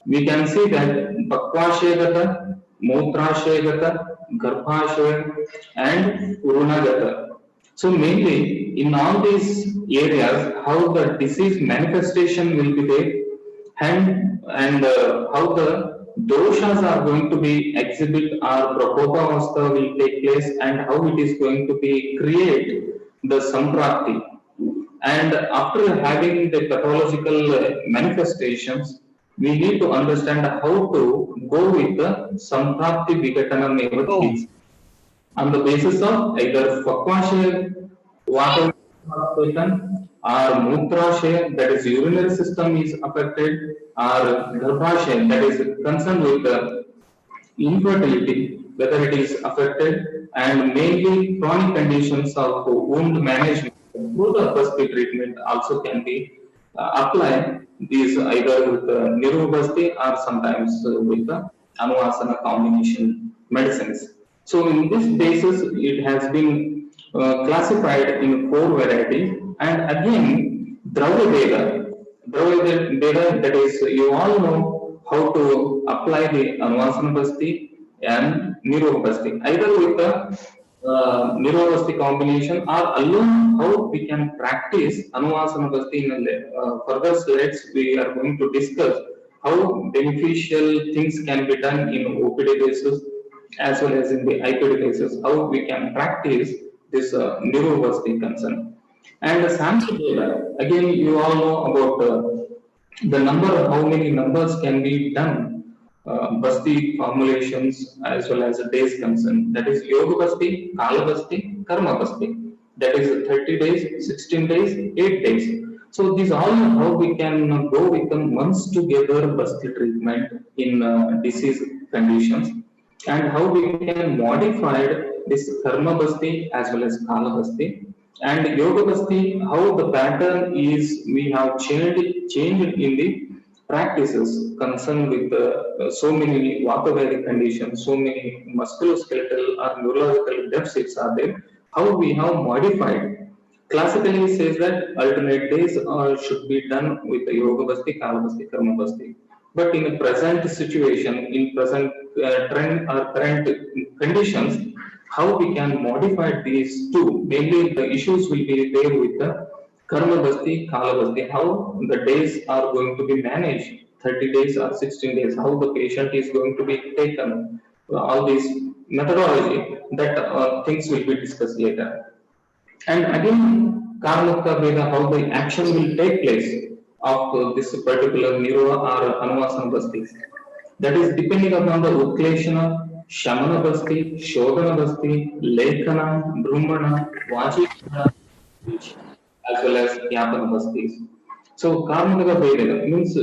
we can see that Pakvashayagata, Mutrashayagata, Garbhashaya, and Urunagata. So mainly in all these areas, how the disease manifestation will be there, and how the doshas are going to be exhibit or prakopavastha will take place, and how it is going to be create the samprapti. And after having the pathological manifestations, we need to understand how to go with the samprapti vigatanam eva Oh, chikitsa on the basis of either Pakwashaya, water taken, or Mutrashaya, that is urinary system is affected, or Garbhashaya, that is concerned with the infertility, whether it is affected, and mainly chronic conditions of wound management through the Basti treatment also can be applied. These either with Nirubasti or sometimes with the Anuvasana combination medicines. So in this basis, it has been classified in four varieties, and again, Dravya Veda. Dravya Veda, that is, you all know how to apply the Anuvasana Basti and Nirobasti, either with the Nirobasti combination or alone how we can practice Anuvasana Basti in further slides. We are going to discuss how beneficial things can be done in OPD basis as well as in the IPD basis, how we can practice this Nirobasti concern. And the sample data, again, you all know about the number, how many numbers can be done, Basti formulations as well as days concern. That is Yoga Basti, Kala Basti, Karma Basti. That is 30 days, 16 days, 8 days. So these all are how we can go with them once together Basti treatment in disease conditions, and how we can modify this Karma Basti as well as Kala Basti. And Yoga Basti, how the pattern is we have changed in the practices concerned with so many Vata conditions, so many musculoskeletal or neurological deficits are there, how we have modified. Classically it says that alternate days should be done with the Yoga Basti, Kala Basti, Karma Basti. But in the present situation, in present trend or current conditions, how we can modify these two. Mainly the issues will be there with the Karma Basti, Kala Basti, how the days are going to be managed, 30 days or 16 days, how the patient is going to be taken, all these methodology, that things will be discussed later. And again, Karmukta Veda, how the action will take place of this particular Niro or Anuvasana Basti. That is depending upon the Utkleshana, Shamana Basti, Shodhana Basti, Lekhana, Brahmana, Vachikana, as well as Yapana Bastis. So Karmaka Veda means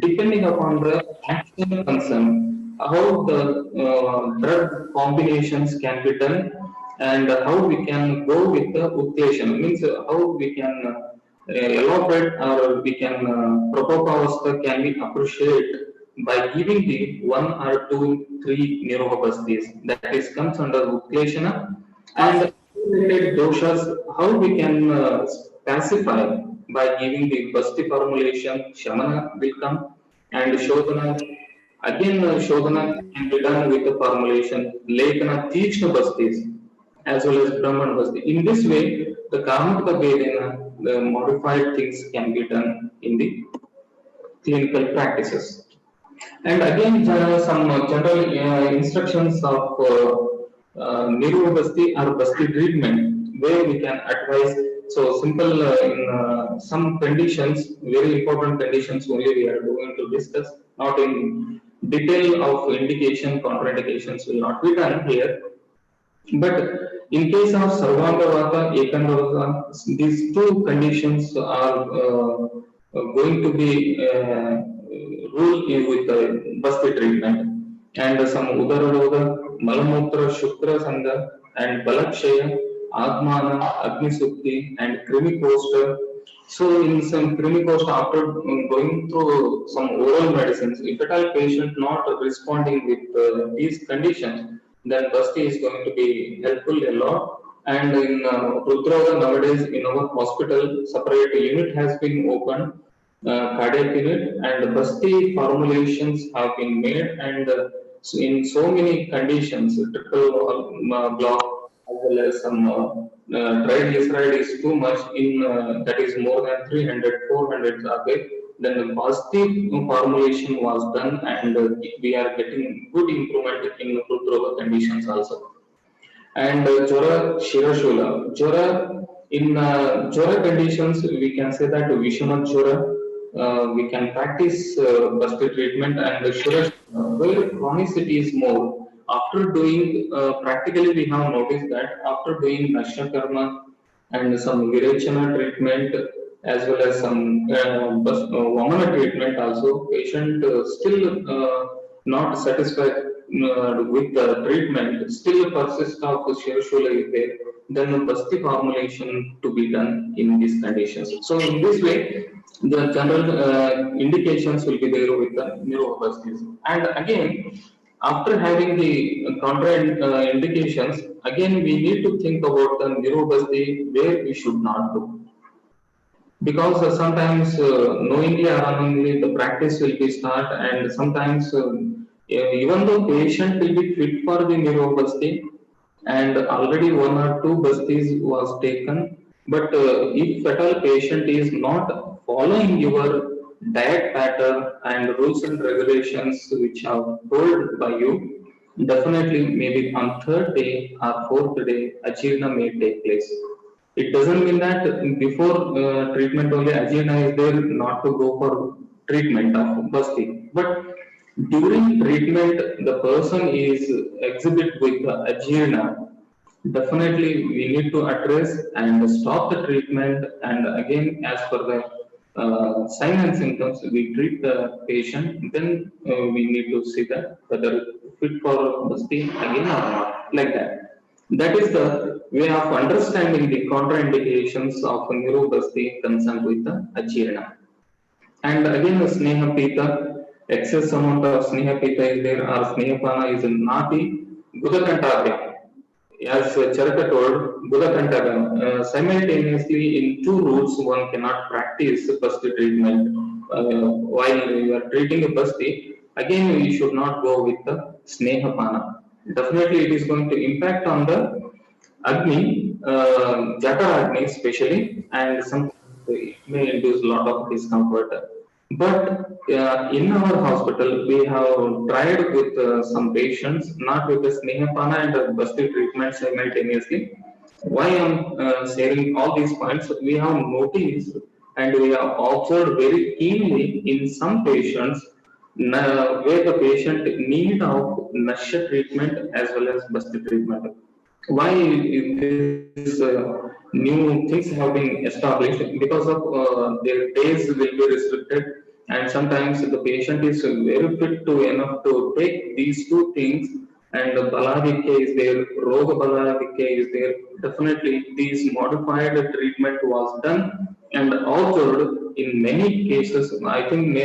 depending upon the action concern, how the drug combinations can be done, and how we can go with the Utkleshana, means how we can elaborate or we can Propopavastha can be appreciated by giving the one or two, three neuropathies, that is comes under Utkleshana, and related doshas, how we can pacify by giving the Basti formulation, Shamana will come, and Shodhana, again Shodhana can be done with the formulation, Lekana, Teachna Bastis, as well as Brahman Basti. In this way, the Karmaka Vedana, the modified things can be done in the clinical practices. And again, some general instructions of Niru Basti or Basti treatment, where we can advise. So simple in some conditions, very important conditions only we are going to discuss, not in detail of indication, contraindications will not be done here. But in case of Sarvangavata, Ekangavata, these two conditions are going to be ruled with the Basti treatment. And some Udararoga, Malamutra, Shukra Sangha, and Balakshaya, Agmana, Agnisukti, and Krimi Coaster. So in some Krimi Coaster, after going through some oral medicines, if at all patient not responding with these conditions, then Basti is going to be helpful a lot. And in Rudroga nowadays in our hospital, separate unit has been opened cardiac unit, and Basti formulations have been made, and in so many conditions, triple block as well as some triglyceride is too much in that is more than 300, 400 are there. Then the Basti formulation was done, and we are getting good improvement in Hrutroga conditions also. And Jora Shirashula. Jora, in Jora conditions, we can say that Vishwanath Jora, we can practice Basti treatment, and Shirashula, where chronicity is more. After doing, practically we have noticed that after doing Nashya Karma and some Virechana treatment as well as some Vamana treatment also, patient still not satisfied with the treatment, still persist of Shirashula is there, then Basti formulation to be done in these conditions. So in this way, the general indications will be there with the neuropathies. And again, after having the counter indications, again we need to think about the neuropathy where we should not do. Because sometimes knowingly or unknowingly the practice will be start, and sometimes even though patient will be fit for the neuropathy and already one or two bastis was taken, but if at all patient is not following your diet pattern and rules and regulations which are told by you, definitely maybe on third day or fourth day ajirna may take place. It doesn't mean that before treatment only ajirna is there not to go for treatment of basti, but during treatment the person is exhibit with the ajirna. Definitely, we need to address and stop the treatment, and again, as per the sign and symptoms, we treat the patient. Then we need to see that whether fit for Basti again or not, like that. That is the way of understanding the contraindications of neuropathy concerned with the Ajirna. And again, the Sneha Pita, excess amount of Sneha Pita is there, or Snehapana is Nati, Budakantabhya. As Charaka told, Budakantabhya, simultaneously in two routes one cannot practice Basti treatment. While you are treating a Basti, again we should not go with the Snehapana. Definitely it is going to impact on the Agni, Jata Agni especially, and some it may induce a lot of discomfort. But in our hospital, we have tried with some patients, not with the Snehapana and the Basti treatment simultaneously. Why I'm sharing all these points, we have noticed and we have observed very keenly in some patients where the patient need of Nasha treatment as well as Basti treatment. Why these new things have been established? Because of their days will be restricted, and sometimes the patient is very fit to enough to take these two things, and the Balavike is there, Roga Balavike is there. Definitely, this modified treatment was done and altered in many cases. I think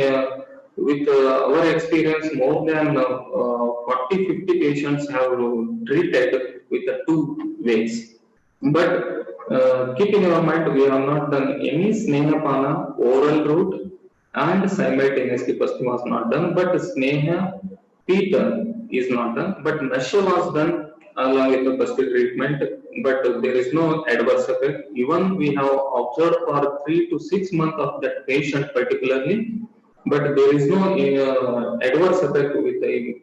with our experience, more than 40 50 patients have treated with the two ways. But keep in your mind, we have not done any Snehapana oral route, and simultaneously Pasti was not done, but Sneha Pita is not done, but Nasha was done along with the Pasti treatment, but there is no adverse effect. Even we have observed for 3 to 6 months of that patient particularly, but there is no adverse effect with the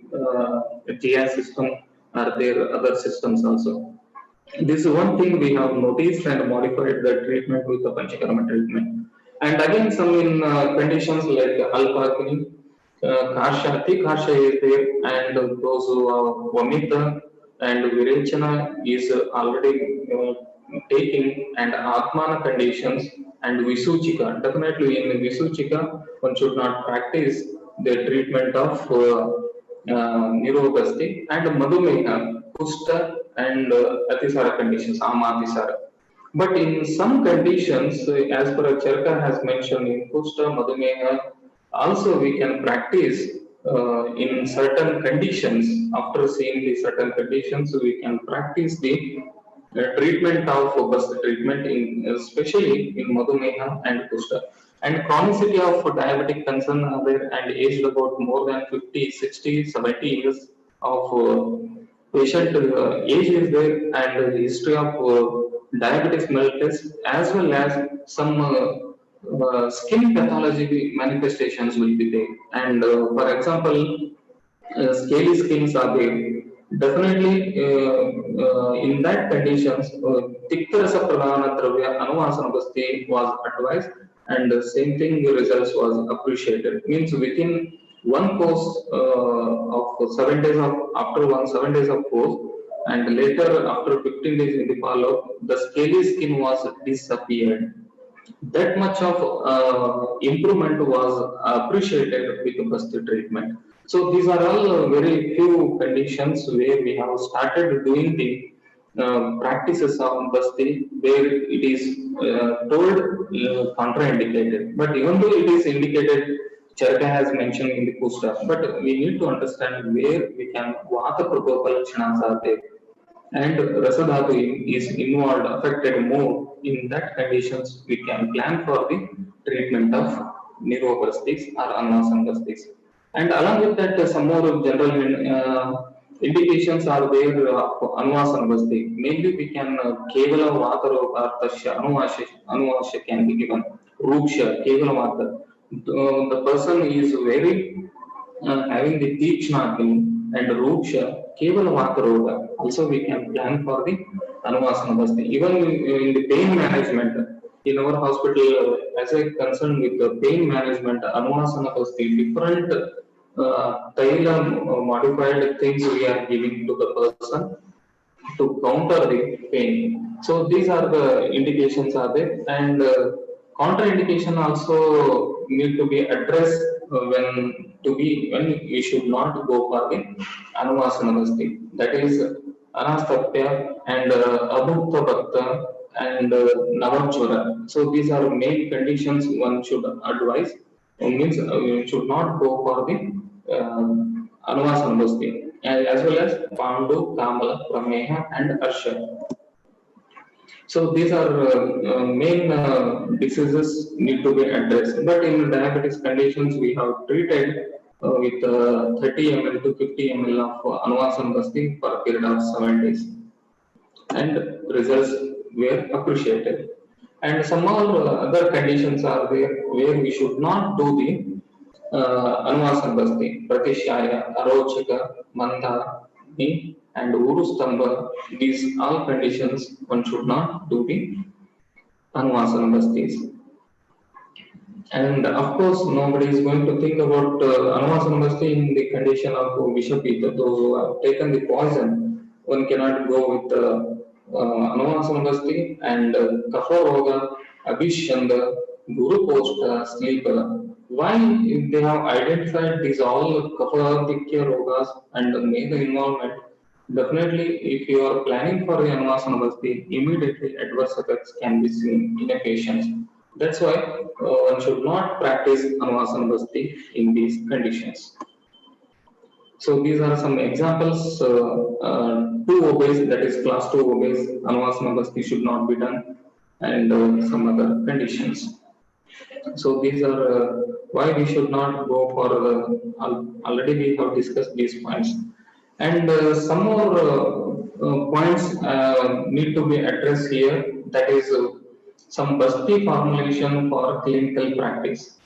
GI system or their other systems also. This is one thing we have noticed and modified the treatment with the Panchakarma treatment. And again, some in conditions like Alpha, Karsha, thick Karsha is there, and those who vomit and Virechana is already taking, and Atmana conditions and Visuchika. Definitely in Visuchika, one should not practice the treatment of neuropathy and Madhumeha, Kusta and Atisara conditions, Amatisara. But in some conditions, as per Charka has mentioned in Kusta, Madhumeha, also we can practice in certain conditions. After seeing the certain conditions, we can practice the treatment of Basta treatment, in especially in Madhumeha and Kusta. And chronicity of diabetic concern are there and aged about more than 50, 60, 70 years of patient age is there, and the history of diabetes mellitus as well as some skin pathology manifestations will be there. And for example, scaly skins are there. Definitely, in that conditions, Tiktarasa Pradhana Dravya Anuvasana Basti was advised, and the same thing the results was appreciated. Means within one course of 7 days of after 7 days of course, and later after 15 days in the follow-up, the scaly skin was disappeared. That much of improvement was appreciated with the first treatment. So these are all very few conditions where we have started doing the practices of Basti where it is told contraindicated. But even though it is indicated, Charka has mentioned in the poster, but we need to understand where we can, Vata Prakopa Lakshanas are there and Rasadhatu is involved, affected more, in that conditions we can plan for the treatment of neuroplastics or anvasangastics. And along with that, some more general indications are there of anvasangastic. Mainly we can kevala vataroga tasya anuvasya can be given. Ruksha, kevala vata. The person is very having the Teechnagni and Ruksha, Kevala Vakaroga. Also, we can plan for the Anuvasana Basti. Even in the pain management, in our hospital, as a concern with the pain management, Anuvasana Basti, different tailor modified things we are giving to the person to counter the pain. So these are the indications are there, and contraindication also need to be addressed when we should not go for the anuvasana basti. That is anastapya and abhukta bhakta and navajvara. So these are main conditions one should advise. Means we should not go for the anuvasana basti, as well as Pandu, Kamala, Prameha, and Arsha. So these are main diseases need to be addressed. But in diabetes conditions, we have treated with 30 ml to 50 ml of Anvasan Basti for a period of 7 days, and results were appreciated. And some more other conditions are there where we should not do the Anvasan Basti, Pratishaya, Arochika, Manda, and Urustamba. These all conditions one should not do the Anuvasana Bastis. And of course, nobody is going to think about Anuvasana Basti in the condition of Vishapita. Those who have taken the poison, one cannot go with Anuvasana Basti and Kapha Roga, Abhishanda, Guru Posta, Sleeper. Why they have identified these all Kapha Dikya Rogas and made the involvement? Definitely, if you are planning for the Anuvasana Basti, immediately adverse effects can be seen in a patient. That's why one should not practice Anuvasana Basti in these conditions. So these are some examples. 2 obeys, that is class 2 obeys, Anuvasana Basti should not be done, and some other conditions. So these are why we should not go for already we have discussed these points, and some more points need to be addressed here. That is some Basti formulation for clinical practice.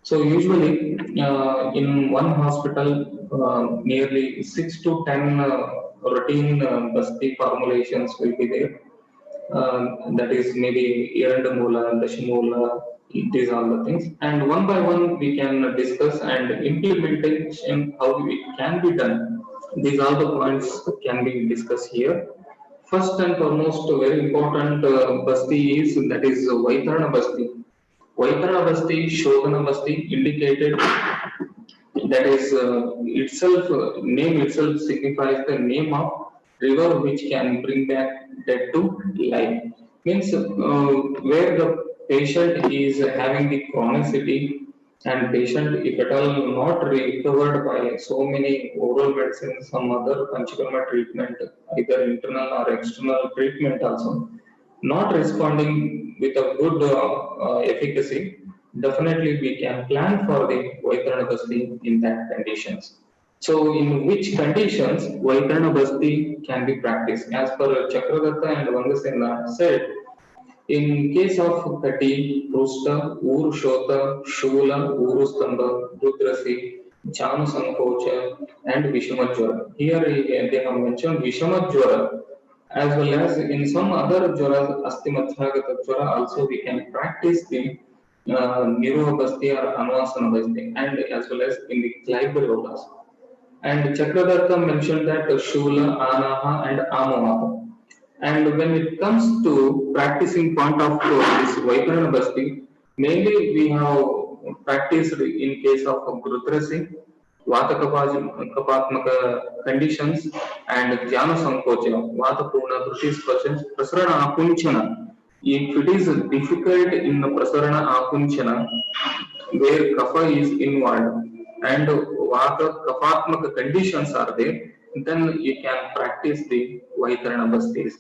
So usually in one hospital, nearly 6 to 10 routine Basti formulations will be there. That is maybe Erandamula, Dashimula, these are the things. And one by one we can discuss and implementation how it can be done. These are the points can be discussed here. First and foremost, very important Basti is that is Vaitarana Basti. Vaitarana Basti, Shodhana Basti indicated that is itself name itself signifies the name of river which can bring back dead to life. Means where the patient is having the chronicity and patient if at all not recovered by so many oral medicines, some other panchakarma treatment, either internal or external treatment also, not responding with a good efficacy, definitely we can plan for the Vaikarana Basti in that conditions. So in which conditions Vaikarana Basti can be practiced? As per Chakradatta and Vangasena said, in case of Kati, Prusta, Urushota, Shula, Urustamba, Rudrasi, Janu Sankocha, and Vishamajwara. Here they have mentioned Vishamajwara, as well as in some other jwaras, Astimathagata jwara, also we can practice the Niruha Basti or Anvasana Basti, and as well as in the Clive Rogas. And Chakradartha mentioned that Shula, Anaha, and Amavata. And when it comes to practicing point of this Vaikarana Basti, mainly we have practiced in case of Grutrasi, Vata Kapatmaka conditions, and Jnana Sankocha, Vata Purna Drutis questions, Prasarana Apunchana. If it is difficult in the Prasarana Apunchana, where kapha is involved and vata kaphatmaka conditions are there, then you can practice the Vaikarana Bastis.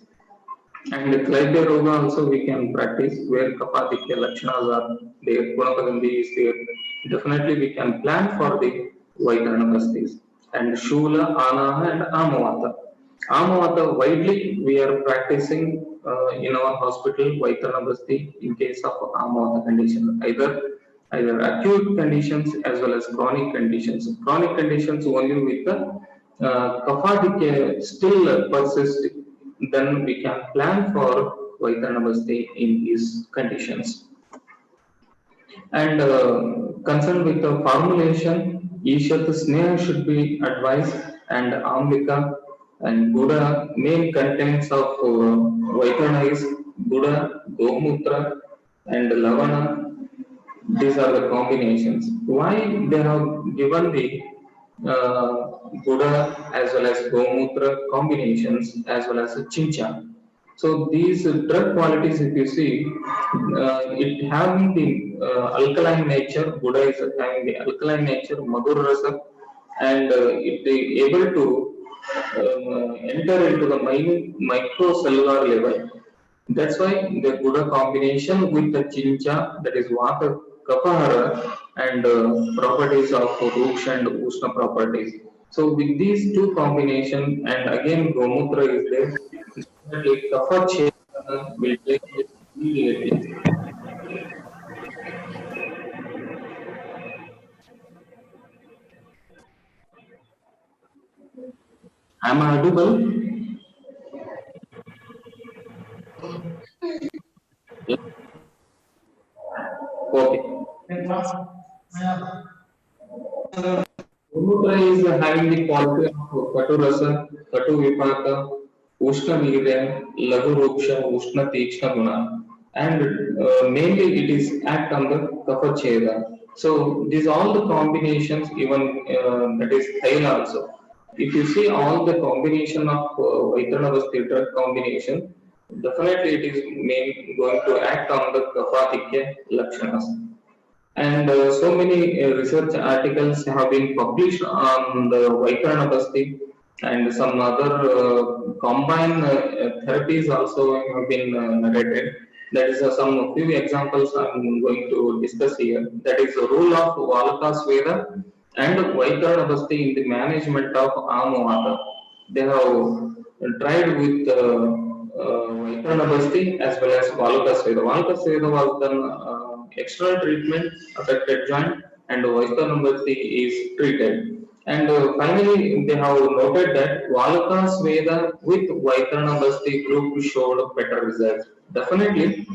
And Klaipya Roga also we can practice where Kapatitya Lakshanas are there, Gunapagandhi is there. Definitely we can plan for the Vaikarana Bastis. And Shula, Anaha and Amavata. Amavata widely we are practicing in our hospital Vaikarana Basti in case of Amavata condition. Either acute conditions as well as chronic conditions. Chronic conditions only with the kapha decay still persist, then we can plan for Vaikarana Basti in these conditions. And concerned with the formulation, Ishat Sneha should be advised, and Ambika and Buddha main contents of Vaikarana is Buddha, Gomutra, and Lavana. These are the combinations. Why they have given the Buddha as well as Gomutra combinations as well as Chincha? So these drug qualities, if you see, it having the alkaline nature. Buddha is having the alkaline nature, Madhur Rasa, and it is able to enter into the microcellular level. That's why the Buddha combination with the Chincha, that is Vata Kapahara, and properties of Ruksha and Ushna properties. So with these two combination, and again Gomutra is there, definitely Kapha Chedana will take place immediately. Am I audible? Yeah. Okay. Gomutra is having the quality of Katu Rasa, Katu Vipaka, Ushna Virya, Laghu Ruksha, Ushna Tikshna Guna, and mainly it is act on the Kapha Cheda. So these all the combinations, even that is Thail also. If you see all the combination of Vaikarana drug combination, definitely it is going to act on the Kapha Lakshanas. And so many research articles have been published on the Vaikarana Basti, and some other combined therapies also have been narrated. That is some few examples I'm going to discuss here. That is the role of Valaka Sveda and Vaikarana Basti in the management of Amavata. They have tried with Vaikarana Basti as well as Valaka Sveda. Valaka Sveda was done external treatment, affected joint, and Vaikarana Basti is treated. And finally, they have noted that Valaka Sveda with Vaikarana Basti group showed better results. Definitely,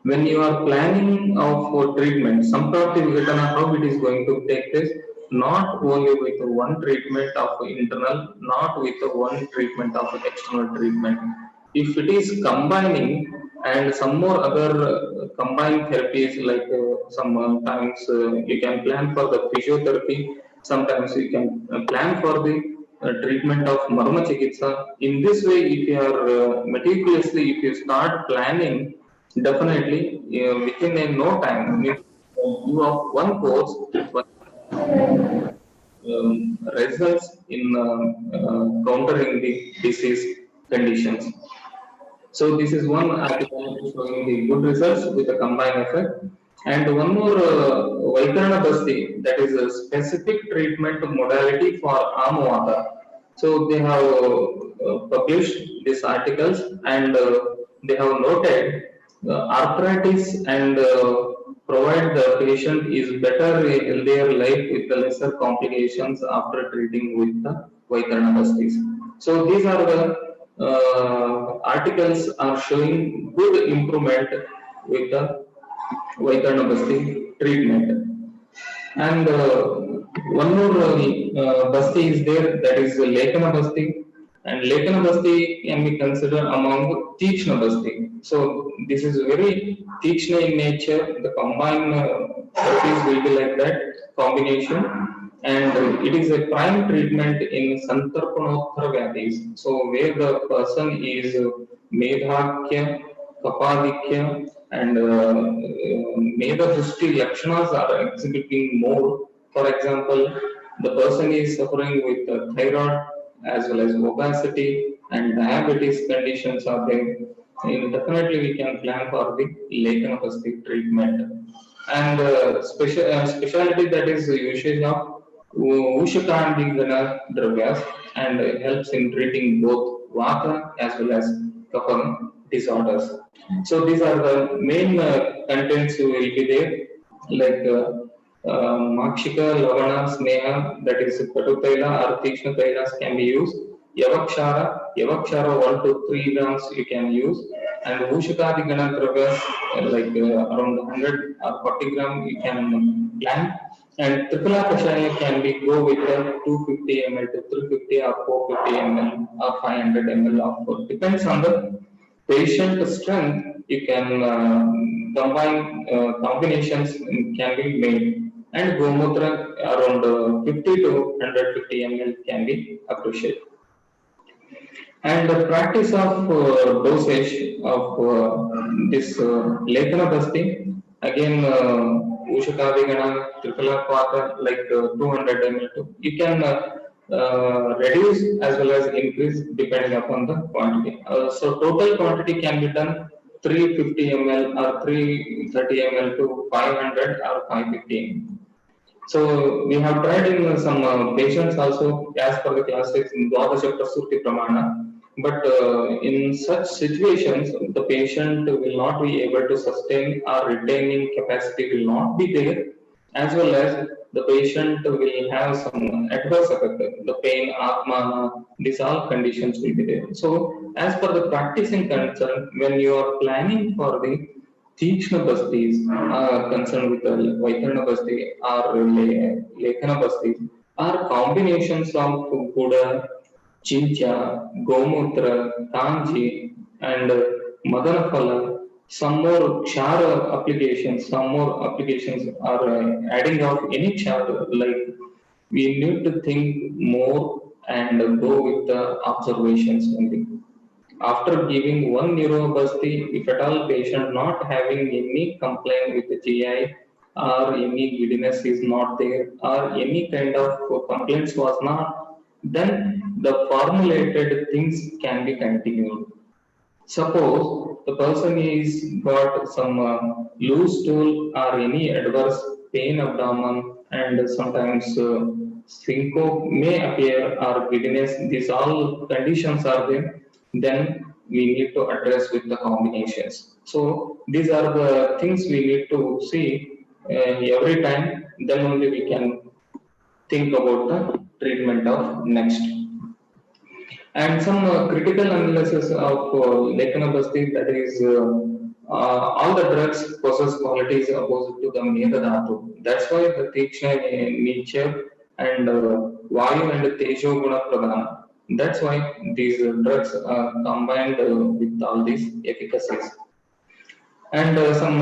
when you are planning of treatment, Samprapti Vigatana, how it is going to take place, not only with one treatment of internal, not with one treatment of external treatment. If it is combining and some more other combined therapies, like sometimes you can plan for the physiotherapy, sometimes you can plan for the treatment of Marma Chikitsa. In this way, if you are meticulously, if you start planning, definitely, within a no time, you have one course, but results in countering the disease conditions. So this is one article showing the good results with a combined effect. And one more Vaikarana Basti, that is a specific treatment modality for Amvata. So they have published these articles and they have noted arthritis and provide the patient is better a healthier life with the lesser complications after treating with the Vaikarana Bastis. So these are the articles are showing good improvement with the Vaikarana Basti treatment. And one more Basti is there, that is Lekana Basti. And Lekana Basti can be considered among Tikshna Basti. So this is very Tikshna in nature. The combined therapies will be like that combination. And it is a prime treatment in Santarpanottara Vyadhis. So where the person is Medhakya, Kapadikya, and Medha-Drushti Lakshanas are exhibiting more. For example, the person is suffering with thyroid as well as obesity and diabetes conditions are there. And definitely we can plan for the Lekanopathy treatment. And specialty that is usage of Ushakandingana dravyas and helps in treating both Vata as well as Kapha disorders. So these are the main contents will be there, like Makshika, Lavana, Sneha, that is Patutaila or Tikshna Tailas can be used. Yavakshara 1 to 3 grams you can use. And Vushakadi Gana Dravyas like around 100 or 40 gram you can plan. And Triphala Kashaya can be go with 250 ml to 350 or 450 ml or 500 ml of depends on the patient strength. You can combine combinations can be made, and Gomutra around 50 to 150 ml can be appreciated. And the practice of dosage of this Lekana Basti, again, Ushakavigana, Triphala Kwata, like 200 ml. You can reduce as well as increase depending upon the quantity. So total quantity can be done 350 ml or 330 ml to 500 or 550 ml. So we have tried in some patients also as per the classics in Dwadasha Prasurti Pramana. But in such situations, the patient will not be able to sustain or retaining capacity will not be there, as well as the patient will have some adverse effect, the pain, asthma, these all conditions will be there. So as per the practicing concern, when you are planning for the Tikshna Bastis are concerned with the Vaikarana Basti or Lekana Bastis are combinations of Buddha, Chincha, Gomutra, Kanji, and Madanaphala. Some more Kshara applications, some more applications are adding of any Kshara. Like we need to think more and go with the observations only. After giving one neurobasti, if at all patient not having any complaint with the GI or any giddiness is not there or any kind of complaints was not, then the formulated things can be continued. Suppose the person is got some loose stool or any adverse pain abdomen and sometimes syncope may appear or giddiness, these all conditions are there, then we need to address with the combinations. So these are the things we need to see every time, then only we can think about the treatment of next. And some critical analysis of Lekanabasti, that is all the drugs possess qualities opposite to the Meda Dhatu. That's why the Tikshna nature and Vayu and Tejo Guna Pradhana. That's why these drugs are combined with all these efficacies. And some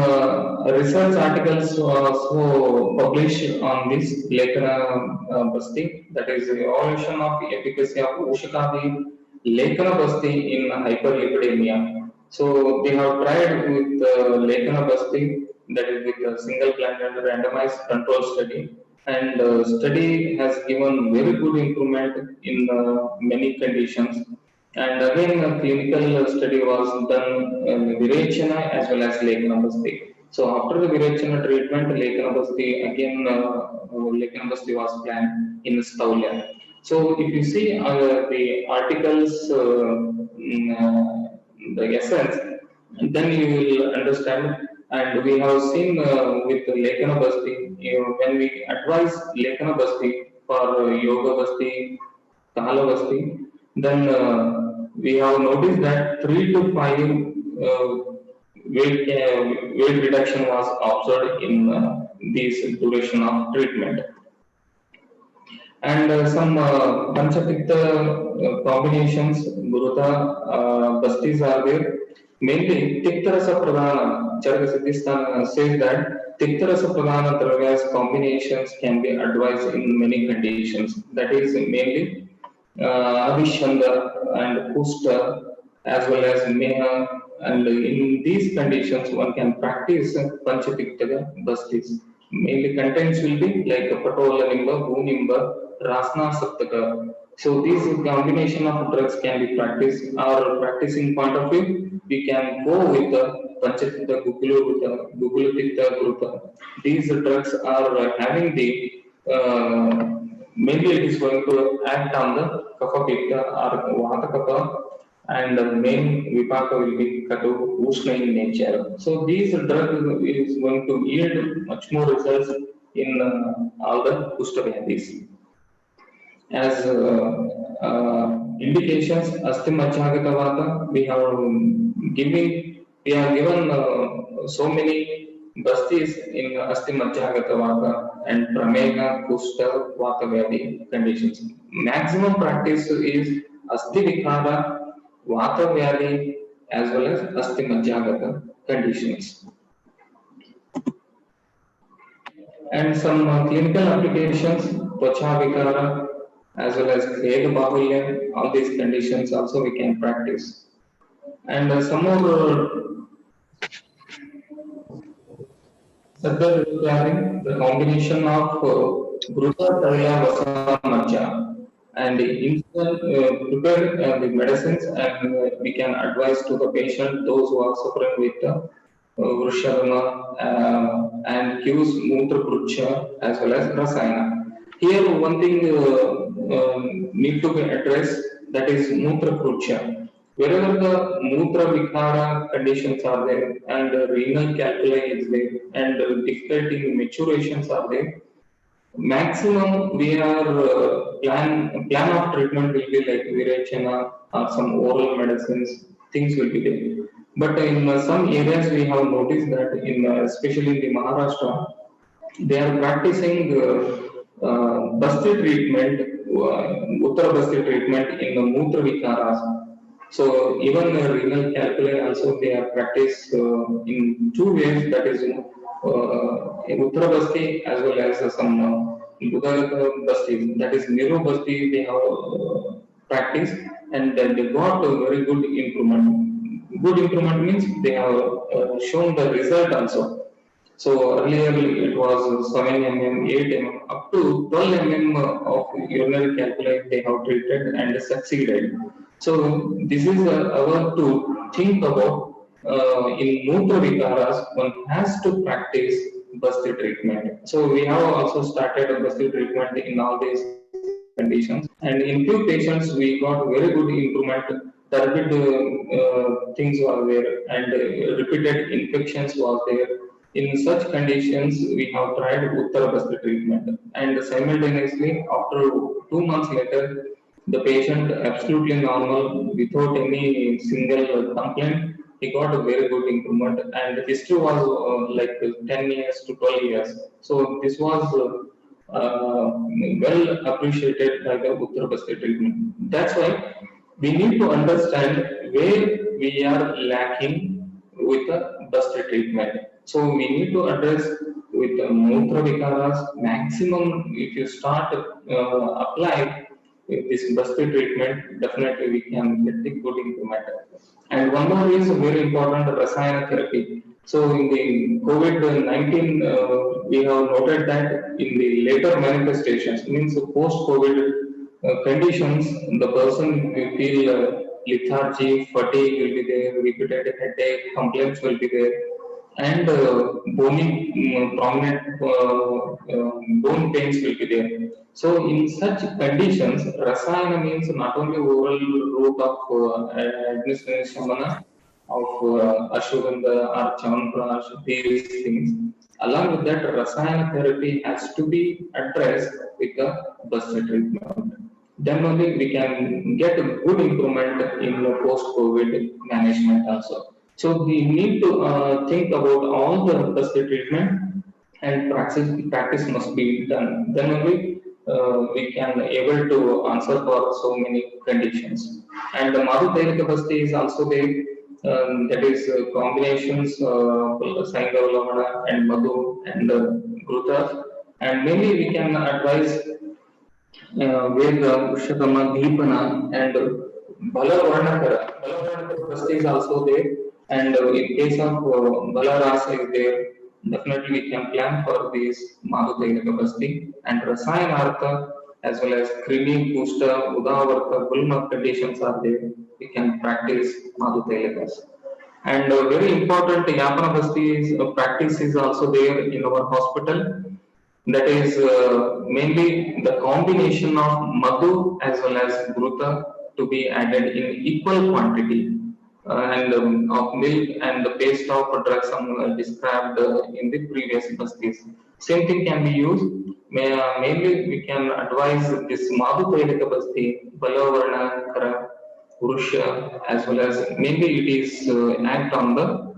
research articles also published on this Lekana Basti, that is the evaluation of efficacy of Ushakadi Lekana Basti in hyperlipidemia. So they have tried with Lekana Basti, that is with a single blind and randomized control study. And study has given very good improvement in many conditions. And again, a clinical study was done in Virechana as well as Lake Namaste. So after the Virechana treatment, Lekana Basti again, Lekana Basti was planned in Staulia. So if you see the articles, the essence, then you will understand. And we have seen with Lekana Basti, when we advise Lekana Basti for Yoga Basti, Kala Basti, then we have noticed that 3 to 5 weight reduction was observed in this duration of treatment. And some Panchapitta combinations, Guruta, Bastis are there. Mainly, Tiktarasa Pradhana, Charaka Siddhisthana says that Tiktarasa Pradhana Dravyas combinations can be advised in many conditions. That is mainly Avishanda and Pusta as well as Meha. And in these conditions, one can practice Panchapitta Bastis. Mainly contents will be like Patola Nimba, Bhunimba, Rasna Saptaka. So these combination of drugs can be practiced. Our practicing point of view, we can go with the Panchapitta Gugula Gruta. These drugs are having the mainly it is going to act on the Kapha Pitta or Vata Kapha, and the main vipaka will be Katu Ushna in nature. So these drug is going to yield much more results in all the Kushta as indications, Asti Majjagata Vata, we have given so many bastis in Asti Majjagata Vata and Pramega, Kushta, Vata Vyadi conditions. Maximum practice is Asti Vikara, Vata Vyadi as well as Asti Majjagata conditions. And some clinical applications, Tvacha Vikara, as well as Kheda Bahulya, all these conditions also we can practice. And some more regarding the combination of Gruta Tarya Vasana Macha and instead prepare the medicines and we can advise to the patient those who are suffering with Vrishadama and gives Mutra Krucha as well as Rasayana. Here one thing need to be addressed, that is Mutra Krucha. Wherever the Mutra Vikara conditions are there and renal calculi is there and difficulty in maturations are there, maximum we are plan of treatment will be like Virechana or some oral medicines, things will be there. But in some areas we have noticed that in especially in the Maharashtra, they are practicing Basti treatment, Uttara Basti treatment in the Mutra Vikaras. So even renal calculi also they are practiced in 2 ways, that is Uttara Basti as well as some Budagata Basti, that is Niro Basti they have practiced and they got a very good improvement. Good improvement means they have shown the result also. So earlier it was 7 mm, 8 mm, up to 12 mm of urinary calculi they have treated and succeeded. So this is our to think about in Mutra Vikaras, one has to practice Basti treatment. So we have also started a Basti treatment in all these conditions. And in few patients, we got very good improvement. Turbid things were there and repeated infections was there. In such conditions, we have tried Uttara Basti treatment. And simultaneously, after 2 months later, the patient absolutely normal without any single complaint. He got a very good improvement, and the history was like 10 years to 12 years. So this was well appreciated by the Uttar Basti treatment. That's why we need to understand where we are lacking with the Basti treatment. So we need to address with Mutra Vikaras maximum. If you start apply this Basti treatment, definitely we can get the good improvement. And one more is very important, Rasayana therapy. So in the COVID-19, we have noted that in the later manifestations, means post-COVID conditions, the person will feel lethargy, fatigue will be there, repeated headache, complaints will be there. and bony prominent bone pains will be there. So in such conditions, rasayana means not only oral route of administration of ashwagandha or chawanprash, these things. Along with that, rasayana therapy has to be addressed with the Basti treatment. Then only we can get a good improvement in the post-COVID management also. So we need to think about all the Basti treatment, and practice must be done. Then only we can able to answer for so many conditions. And the Madhu Dailika Basti is also there. That is combinations Saindavalamana and Madhu and Gruta. And mainly we can advise Veda, Ushakama, Deepana, and Balavarnakara. Balavarnakara Basti is also there. And in case of Balarasa is there, definitely we can plan for these Madhu Dailika Basti. And Rasayanartha as well as Krimi, Pusta, Udavarta, Gulma conditions are there. We can practice Madhu Dailakas. And very important Yapana Basti is, practice is also there in our hospital. That is mainly the combination of madhu as well as gruta to be added in equal quantity, and of milk and the paste of drugsam described in the previous bastis. Same thing can be used. Mainly we can advise this madhu tailika basti, balavarna kara, purusha, as well as mainly it is act on the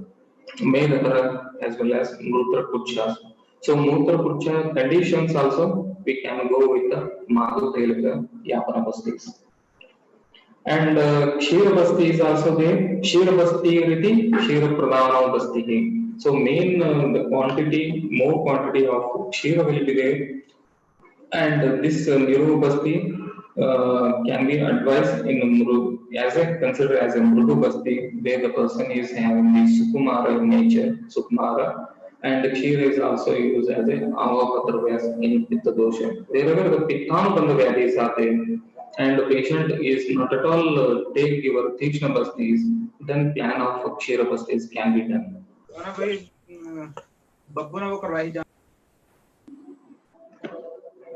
Medhara as well as Mutra Puchas. So Mutra Pucha conditions also we can go with the Madhu Telaka Yapana Bastis. And Kshira Basti is also there. Kshira Basti Riti, Kshira Pradhana Basti. So main the quantity, more quantity of Kshira will be there, and this Niru Basti can be advised in Mru as a considered as a Mrudu Basti, where the person is having the Sukumara in nature, Sukumara, and the Kshira is also used as a Avapatarvas in Pitta dosha. Wherever the Pittanupanda Vyadis are there, and the patient is not at all take your Tikshna Bastis, then plan of Kshira Bastis can be done.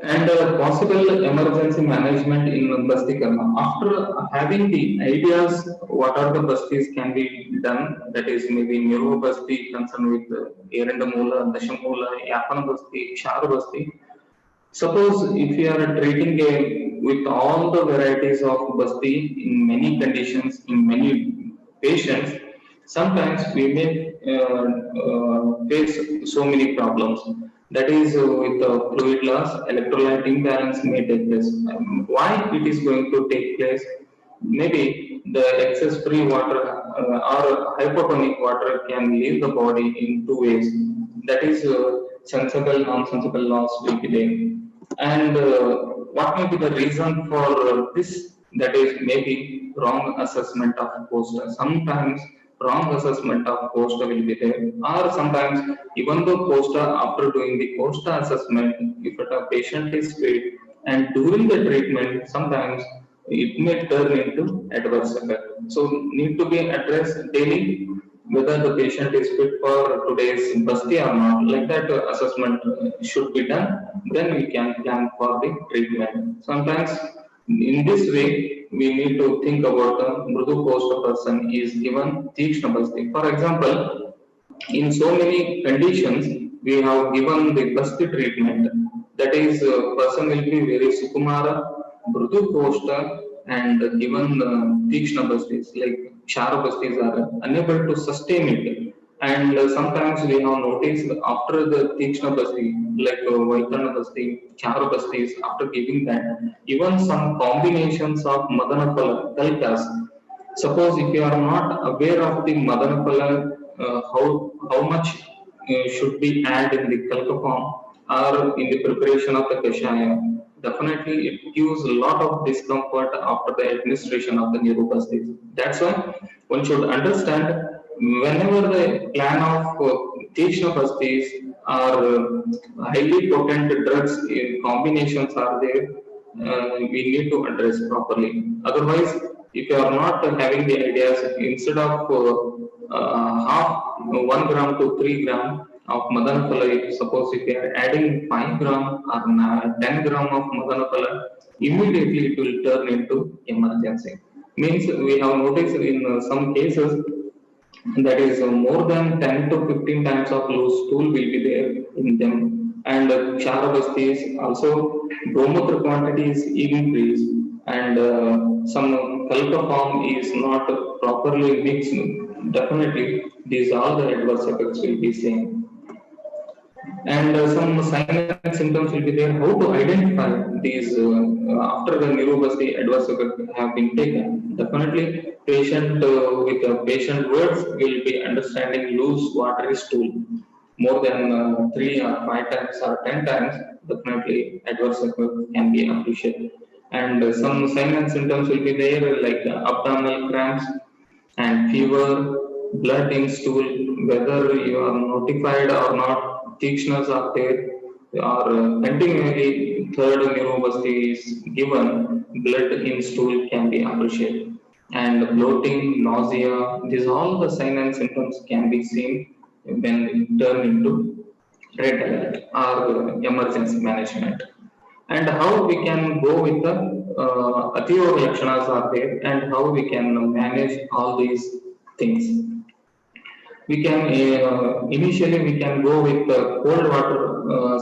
And possible emergency management in Basti Karma. After having the ideas, what are the Bastis can be done, that is maybe Neuro Basti concerned with Erandamula, Dashamula, Yapana Basti, Shar Basti. Suppose if you are treating with all the varieties of Basti in many conditions, in many patients, sometimes we may face so many problems. That is with fluid loss, electrolyte imbalance may take place. Why it is going to take place? Maybe the excess free water or hypotonic water can leave the body in two ways. That is sensible, non-sensible loss will be there. And what may be the reason for this? That is maybe wrong assessment of poster. Sometimes wrong assessment of poster will be there, or sometimes even though poster, after doing the poster assessment, if a patient is fit and during the treatment, sometimes it may turn into adverse effect. So need to be addressed daily whether the patient is fit for today's Basti or not. Like that assessment should be done. Then we can plan for the treatment. Sometimes in this way, we need to think about the Mrudu post person is given Tikshna Basti. For example, in so many conditions, we have given the Basti treatment. That is, person will be very Sukumara, Mrudu poster, and given Tikshna Bastis, like Shara Bastis are unable to sustain it. And sometimes we have noticed after the Tikshna Basti, like Vaitana Basti, Chara Bastis, after giving that, even some combinations of Madanapala, Kalkas. Suppose if you are not aware of the Madanapala, how much should be added in the Kalka form or in the preparation of the Kashaya, definitely it gives a lot of discomfort after the administration of the neuroplasties. That's why one should understand whenever the plan of technoplasties or highly potent drugs combinations are there, we need to address properly. Otherwise, if you are not having the ideas, instead of half 1 gram to 3 gram of Madanaphala. If suppose if you are adding 5 gram or 10 gram of Madanaphala, immediately it will turn into emergency. Means we have noticed in some cases that is more than 10 to 15 times of loose stool will be there in them, and Basti is also bromotra quantity is increased, and some kalka form is not properly mixed. Definitely these all the adverse effects will be seen, and some signs and symptoms will be there. How to identify these after the neuropathy adverse effect have been taken? Definitely, patient with patient words will be understanding loose watery stool more than 3 or 5 times or 10 times. Definitely, adverse effect can be appreciated. And some signs and symptoms will be there like abdominal cramps and fever, blood in stool, whether you are notified or not, Tikshness are there, or continually third neuropathy is given, blood in stool can be appreciated. And bloating, nausea, these all the signs and symptoms can be seen when it turn into red alert or emergency management. And how we can go with the Athiyo Lakshanas are there, and how we can manage all these things. We can initially we can go with cold water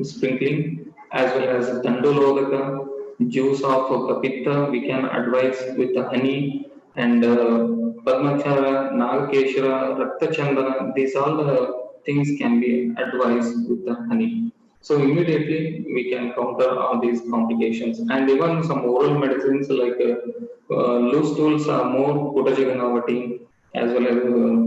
sprinkling, as well as Dandulodaka, juice of Kapitta. We can advise with the honey and Padmachara, Nagakeshara, Rakta Chandana. These all the things can be advised with the honey. So immediately we can counter all these complications, and even some oral medicines like loose stools are more Putajaganavati, as well as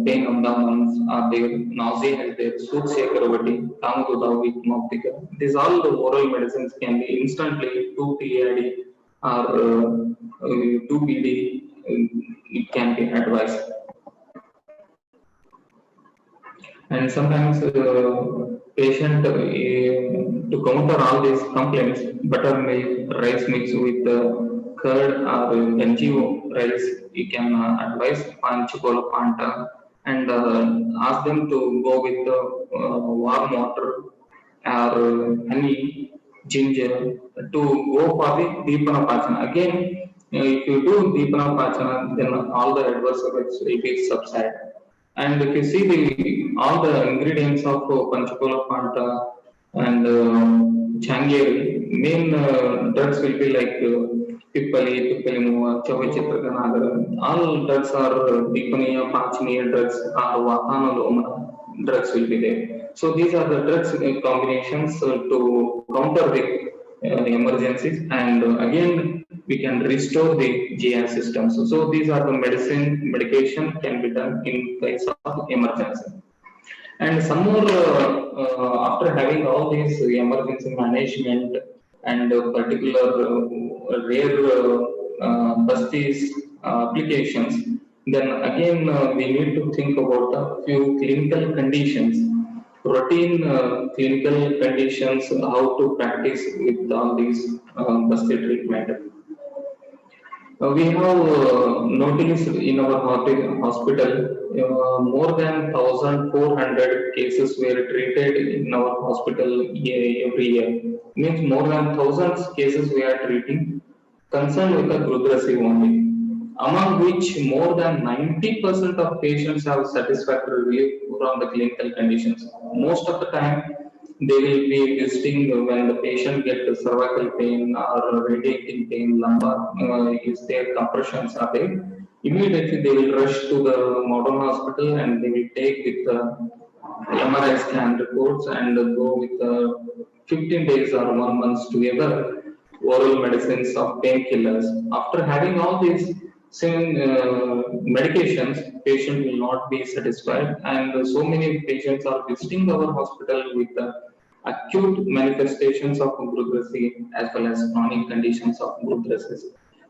pain abdomens are there, nausea is there, Soothsekaravati, Kamadudavik, Moptika. These all the oral medicines can be instantly 2 TID or 2 BD, it can be advised. And sometimes patient to counter all these complaints, buttermilk, rice mix with curd or ganji rice, you can advise panchikola panta, and ask them to go with warm water or honey, ginger to go for the Deepana Pachana. Again, if you do Deepana Pachana, then all the adverse effects will be subside. And if you see the all the ingredients of Panchakola Panta and Changeri, main drugs will be like Pippali, Pippalimuva, Chavachitra, all drugs are Deepaniya, Panchaniya drugs, or Vatana drugs will be there. So these are the drugs combinations to counter the emergencies, and again we can restore the GI system. So these are the medication can be done in case of emergency. And some more after having all these emergency management and particular rare Basti's applications, then again we need to think about a few clinical conditions, routine clinical conditions, how to practice with all these Basti treatment. We have noticed in our hospital more than 1,400 cases were treated in our hospital every year. Means more than thousands cases we are treating concerned with the Grudrasi only, among which more than 90% of patients have satisfactory relief from the clinical conditions. Most of the time, they will be visiting when the patient gets cervical pain or radiating pain, lumbar is there, compressions are there. Immediately they will rush to the modern hospital and they will take with the MRI scan reports and go with 15 days or 1 month together oral medicines of painkillers. After having all these same medications, patient will not be satisfied, and so many patients are visiting our hospital with acute manifestations of Grudrasi as well as chronic conditions of Grudrasis.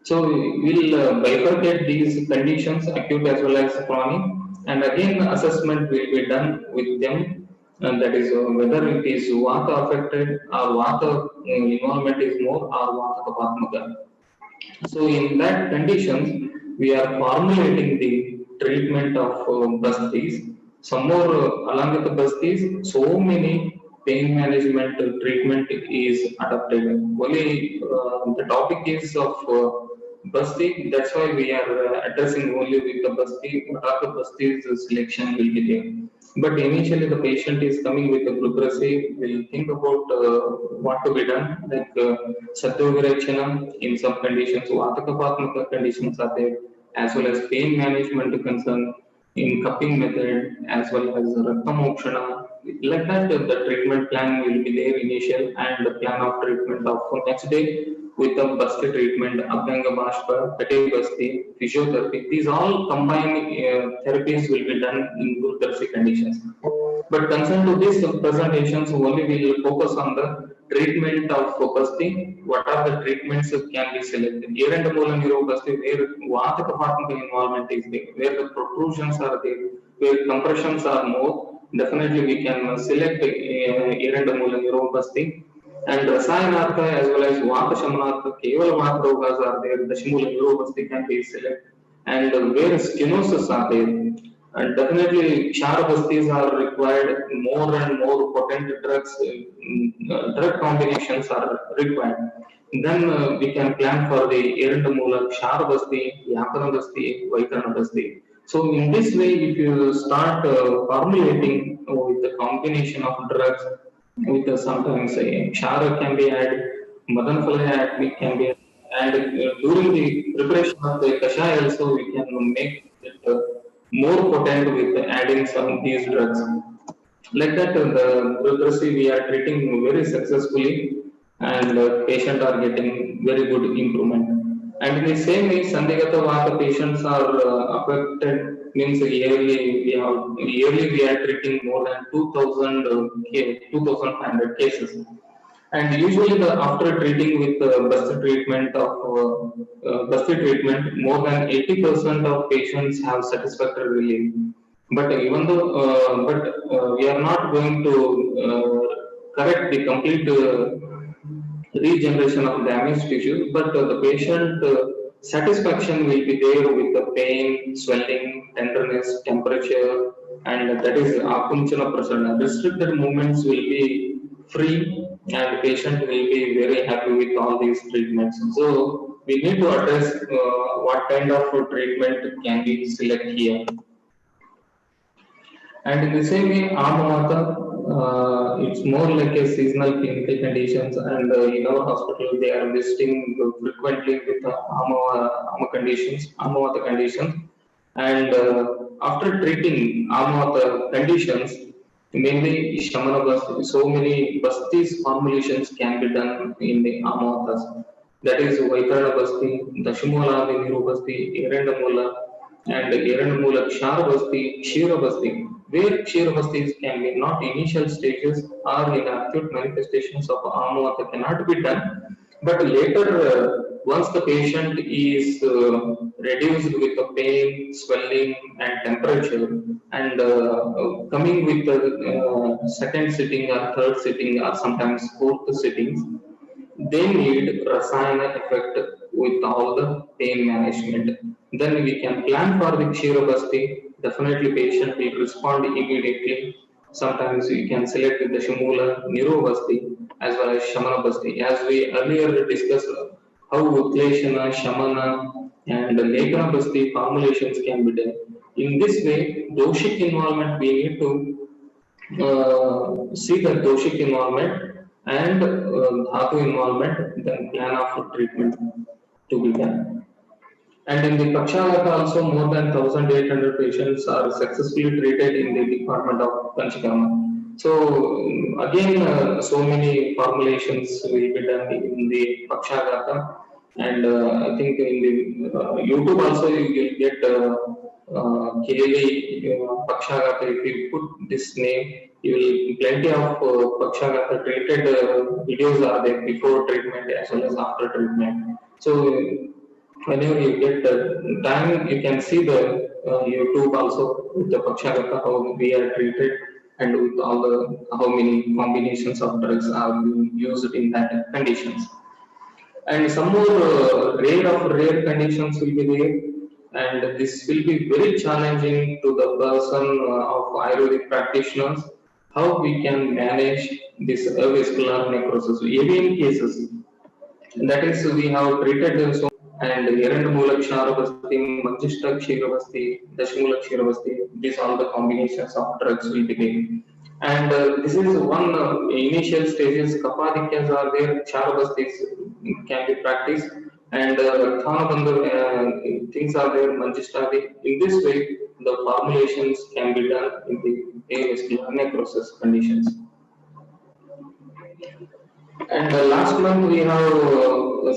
So we'll bifurcate these conditions, acute as well as chronic, and again assessment will be done with them, and that is whether it is Vata affected or Vata involvement is more or Vata Kapatmaka. So in that conditions, we are formulating the treatment of Bastis. Some more along with the Bastis, so many pain management treatment is adopted. Only the topic is of Basti. That's why we are addressing only with the Basti. What are the Basti's selection will be there. But initially, the patient is coming with a glucosy. We'll think about what to be done, like Sattvavirachanam in some conditions, Vatakapatmaka conditions are there, as well as pain management concern in cupping method, as well as Raktamokshana. Like that, the treatment plan will be there initial and the plan of treatment of next day with the Basti treatment, Abhyanga Bashpa, Kati Basti, physiotherapy. These all combined therapies will be done in Gurdarsi conditions. But concerned to these presentations, only we will focus on the treatment of Basti. What are the treatments can be selected? Erandamoola neuropathy, where Vatakapartmaka involvement is there, where the protrusions are there, where compressions are more. Definitely we can select Erandamoola neuropathy. And Rasayanartha as well as Vata Shamanartha, Kevala Vata Rogas are there, Dashimoola neuropathy can be selected. And where stenosis are there. And definitely, Ksharabastis are required, more and more potent drugs, drug combinations are required. Then we can plan for the Erandamoola, Ksharabasti, Yapanabasti, Vaikanabasti. So, in this way, if you start formulating with the combination of drugs, with sometimes Kshara can be added, Madanphala we can be added, and during the preparation of the Kashaya also, we can make it. More potent with adding some of these drugs. Like that, the leprosy we are treating very successfully, and patients are getting very good improvement. And in the same way, Sandhigata Vata patients are affected. Means yearly we are treating more than 2,000 2,500 cases. And usually, after treating with Basti treatment, more than 80% of patients have satisfactory relief. But even though, we are not going to correct the complete regeneration of damaged tissues, but the patient satisfaction will be there with the pain, swelling, tenderness, temperature, and that is akunchana prasanna. Restricted movements will be free, and patient will be very happy with all these treatments. So we need to address what kind of treatment can be selected here. And in the same way, Amavata, it's more like a seasonal clinical conditions, and in our hospital they are visiting frequently with Amavata conditions, and after treating Amavata conditions, mainly Shamana Basti, so many Bastis formulations can be done in the Amavatas. That is Vaikarana Basti, Dashimola, Niru Basti, Erandamoola, and Erandamoola Ksharabasti, Kshirabasti, where Kshirabastis can be not initial stages or in acute manifestations of Amavata cannot be done, but later once the patient is reduced with the pain, swelling and temperature, and coming with the second sitting or third sitting or sometimes fourth sittings, they need Rasayana effect with all the pain management. Then we can plan for the Kshirabasti. Definitely patient will respond immediately. Sometimes we can select the Shimula, Nirobasti as well as Shamana Basti. As we earlier discussed how Utleshana, Shamana and Lekana Basti formulations can be done. In this way, doshic involvement we need to see the doshic involvement and dhatu involvement, then plan of treatment to be done. And in the Pakshagata also more than 1,800 patients are successfully treated in the department of Panchakarma. So again, so many formulations will be done in the Pakshagata, and I think in the YouTube also you will get clearly Pakshagata. If you put this name, you will plenty of Pakshagata treated videos are there before treatment as well as after treatment. So whenever you get the time, you can see the YouTube also with the Pakshagata how we are treated and with all the how many combinations of drugs are being used in that conditions. And some more rare conditions will be there. and this will be very challenging to the person of Ayurvedic practitioners how we can manage this avascular necrosis. AVN cases, that is, we have treated them so, and Erandmula Ksharavasti, Manchista Kshiravasti, Dashmula Kshiravasti, these all the combinations of drugs will be there. And this is one initial stages, Kapadikyas are there, Charavastis can be practiced, and Thanabandha things are there, Manchistadi. In this way, the formulations can be done in the avascular necrosis conditions. And last month we have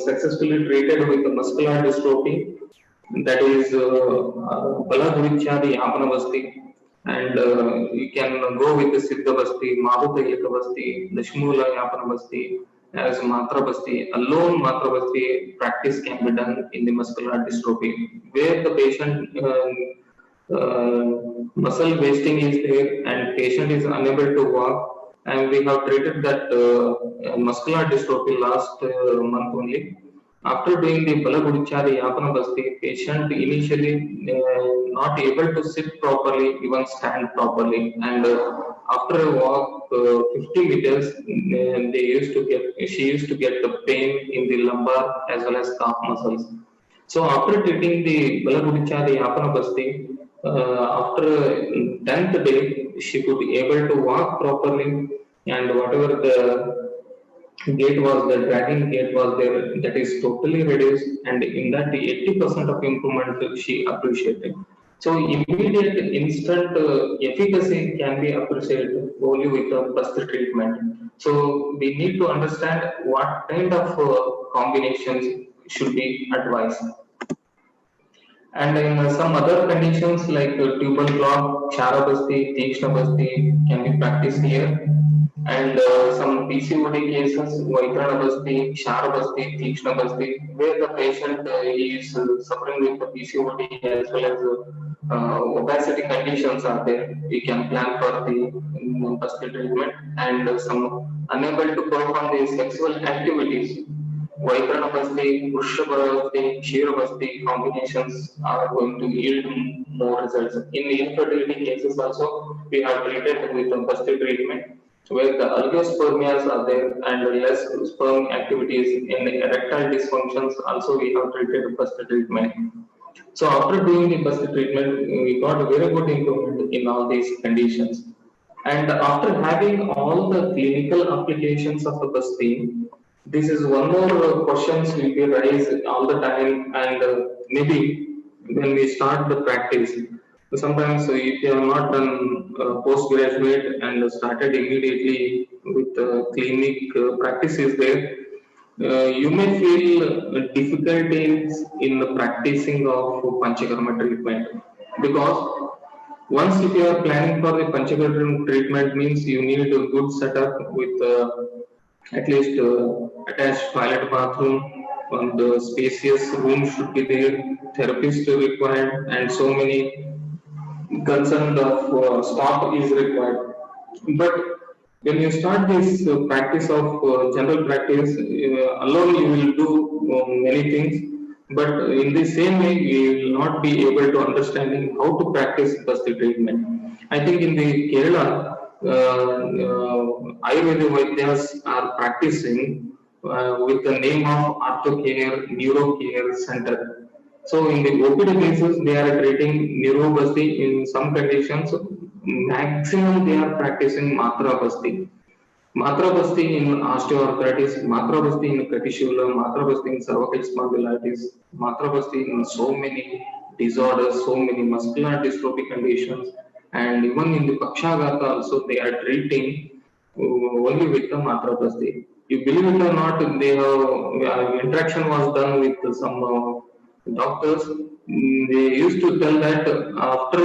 successfully treated with the muscular dystrophy, that is Balagurichadi Yapanavasti, and you can go with the Siddhavasti, Mahutayalavasti, the Shmula Yapanavasti, as Matrabasti. Alone Matrabasti practice can be done in the muscular dystrophy, where the patient muscle wasting is there and patient is unable to walk, and we have treated that muscular dystrophy last month only. After doing the Balagurichari Yapanabasti, patient initially not able to sit properly, even stand properly, and after a walk 50 meters, she used to get the pain in the lumbar as well as calf muscles. So after treating the Balagurichari Yapanabasti, after 10th day, she could be able to walk properly, and whatever the gait was there, dragging gait was there, that is totally reduced, and in that the 80% of improvement she appreciated. So immediate instant efficacy can be appreciated only with the first treatment. So we need to understand what kind of combinations should be advised. And in some other conditions like tubal clot, Charabasti, Tekshnabasti can be practiced here. And some PCOD cases, Vaikranabasti, Sharabasti, Tekshnabasti, where the patient is suffering with the PCOD as well as obesity conditions are there. We can plan for the Basti treatment, and some unable to perform the sexual activities. Vaikranabasti, Vrishabhavasti, Kshiravasti combinations are going to yield more results. In infertility cases also, we have treated with the Basti treatment, where the oligospermias are there and less sperm activities. In the erectile dysfunctions also we have treated Basti treatment. So after doing the Basti treatment, we got a very good improvement in all these conditions. And after having all the clinical applications of the Basti, this is one more questions will be raised all the time, and maybe when we start the practice, sometimes if you have not done postgraduate and started immediately with clinic practices there, you may feel difficulties in the practicing of Panchakarma treatment, because once if you are planning for the Panchakarma treatment means you need a good setup with at least attached toilet bathroom, and the spacious room should be there, therapist required, and so many concern of staff is required. But when you start this practice of general practice, alone you will do many things. But in the same way, you will not be able to understanding how to practice Basti treatment. I think in the Kerala, Ayurveda Vaidyas are practicing with the name of Arthocare Neuro Care Center. So in the OPD cases, they are treating neurobasti. In some conditions, maximum they are practicing Matra Basti. Matra Basti in osteoarthritis, Matra Basti in catishula, Matra Basti in cervical spondylitis, Matra Basti in so many disorders, so many muscular dystrophy conditions, and even in the Pakshagata also they are treating only with the Matra Basti. You believe it or not, they have interaction was done with some doctors. They used to tell that after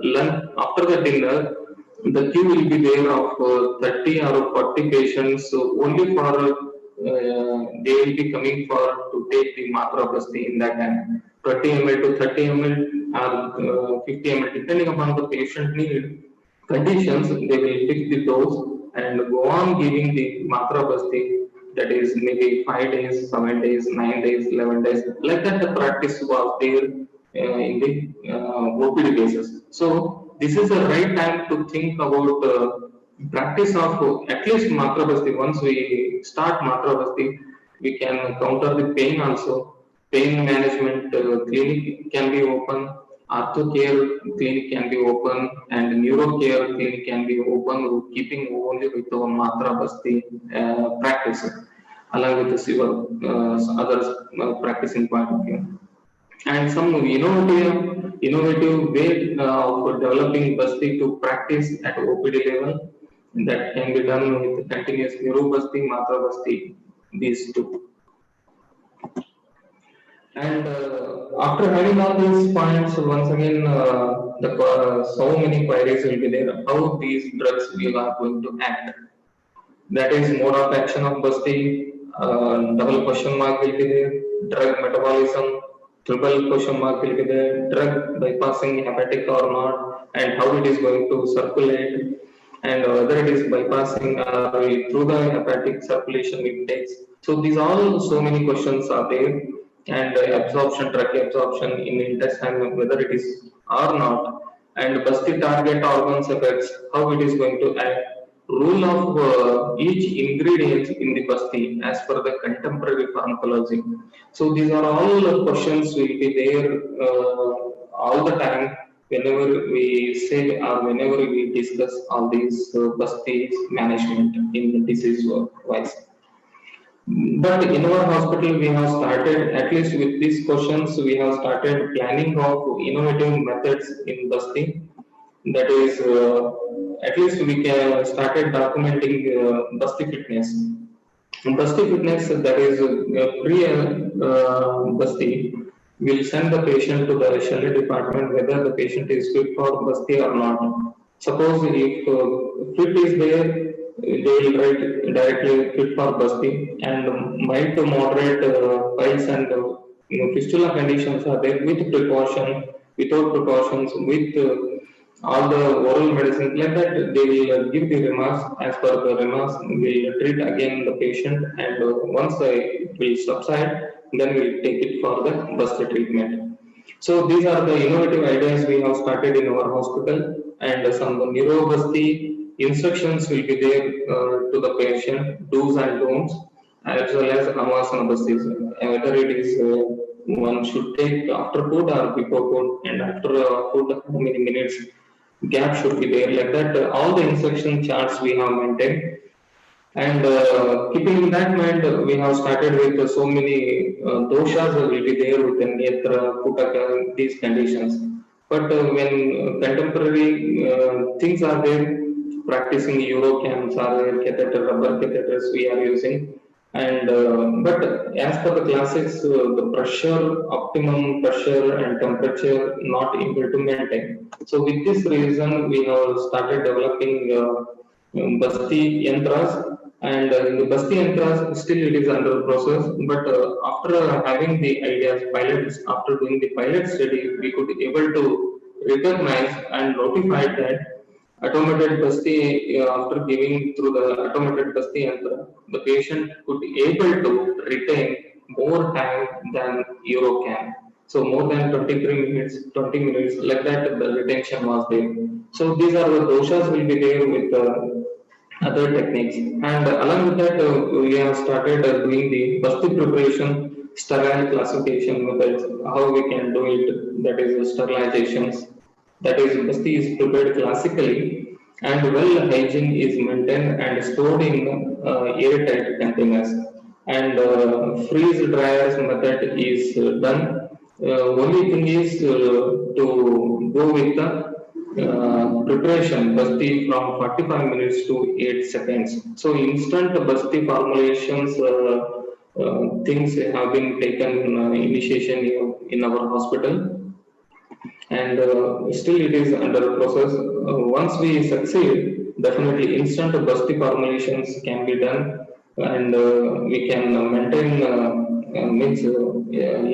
lunch, after the dinner, the queue will be there of 30 or 40 patients, so only for they will be coming for to take the Matra Basti in that time. 20 ml to 30 ml or 50 ml, depending upon the patient need conditions, they will pick the dose and go on giving the Matra Basti, that is maybe 5 days, 7 days, 9 days, 11 days. Like that, the practice was there in the OPD basis. So this is the right time to think about practice of at least Matra Basti. Once we start Matra Basti, we can counter the pain also. Pain management clinic can be open, ortho care clinic can be open, and neuro care clinic can be open, keeping only with our Matra Basti practice, along with the other practicing point of view. And some innovative way of developing Basti to practice at OPD level that can be done with continuous Neuro Basti, Matra Basti, these two. And after having all these points, once again, so many queries will be there. How these drugs we are going to act? That is mode of action of Basti, double question mark will be there, drug metabolism, triple question mark will be there, drug bypassing hepatic or not, and how it is going to circulate, and whether it is bypassing through the hepatic circulation it takes. So these all so many questions are there, and absorption, drug absorption in intestine, whether it is or not, and Basti target organs effects, how it is going to act, role of each ingredient in the Basti as per the contemporary pharmacology. So these are all questions will be there all the time whenever we say or whenever we discuss all these Basti management in disease wise. But in our hospital, we have started, at least with these questions, we have started planning of innovative methods in Basti. That is, at least we can started documenting Basti fitness. Basti fitness, that is pre Basti, will send the patient to the Shelley department whether the patient is fit for Basti or not. Suppose if fit is there, they will write directly fit for Basti, and mild to moderate piles and fistula conditions are there with precaution, without precautions, with all the oral medicine like that they will give the remarks. As per the remarks we'll treat again the patient, and once it will subside then we'll take it for the Basti treatment. So these are the innovative ideas we have started in our hospital, and some neuro Basti instructions will be there to the patient, do's and don'ts, as well as Avasana Bastis, whether it is one should take after food or before food, and after food how many minutes gap should be there, like that all the instruction charts we have maintained. And keeping in that mind, we have started with so many doshas will be there with the netra, putaka, these conditions. But when contemporary things are there, practicing Eurocams are there, catheter, rubber catheters we are using. And but as per the classics, the pressure, optimum pressure and temperature not able to maintain. So with this reason, we have started developing Basti yantras, and in the Basti yantras still it is under process. But after having the ideas pilots, after doing the pilot study, we could able to recognize and notify that automated Basti, after giving through the automated Basti yantra, the patient could able to retain more time than Eurocam. So more than 23 minutes, 20 minutes, like that the retention was there. So these are the doshas will be there with other techniques. And along with that, we have started doing the Basti preparation, sterile classification methods, how we can do it, that is sterilizations, that is Basti is prepared classically, and well hygiene is maintained and stored in airtight containers, and freeze dryers method is done. Only thing is to go with the preparation Basti from 45 minutes to 8 seconds. So instant Basti formulations things have been taken initiation in our hospital, and still it is under process. Once we succeed, definitely instant Basti formulations can be done, and we can maintain means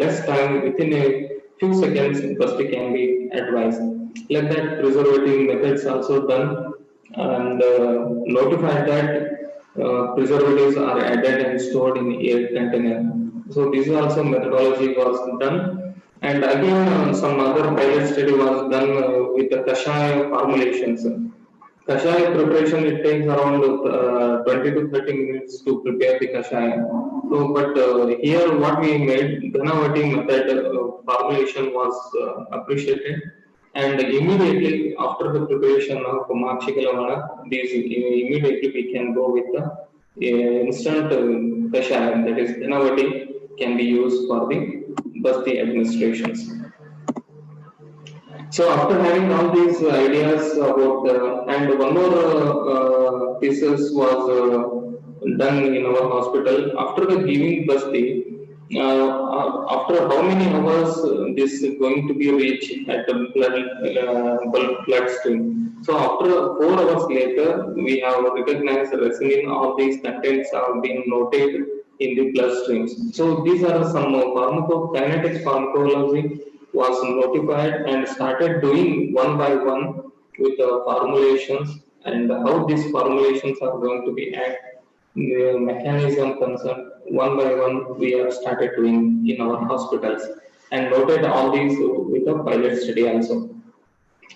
less time within a few seconds. Basti can be advised. Like that, preservative methods also done, and notify that preservatives are added and stored in air container. So this is also methodology was done, And again, some other pilot study was done with the kashaya formulations. Kashaya preparation, it takes around 20 to 30 minutes to prepare the kashaya. So, but here what we made, Ghanavati method formulation was appreciated. And immediately after the preparation of Makshikalavana, these immediately we can go with the instant kashaya, that is Ghanavati, can be used for the Basti administrations. So after having all these ideas about and one more thesis was done in our hospital after the giving Basti. After how many hours this is going to be reached at the blood stream? So after 4 hours later, we have recognized resin. All these contents have been noted in the blood streams. So these are some pharmacokinetics pharmacology was notified and started doing one by one with the formulations and how these formulations are going to be act, the mechanism concerned one by one we have started doing in our hospitals and noted all these with a pilot study also.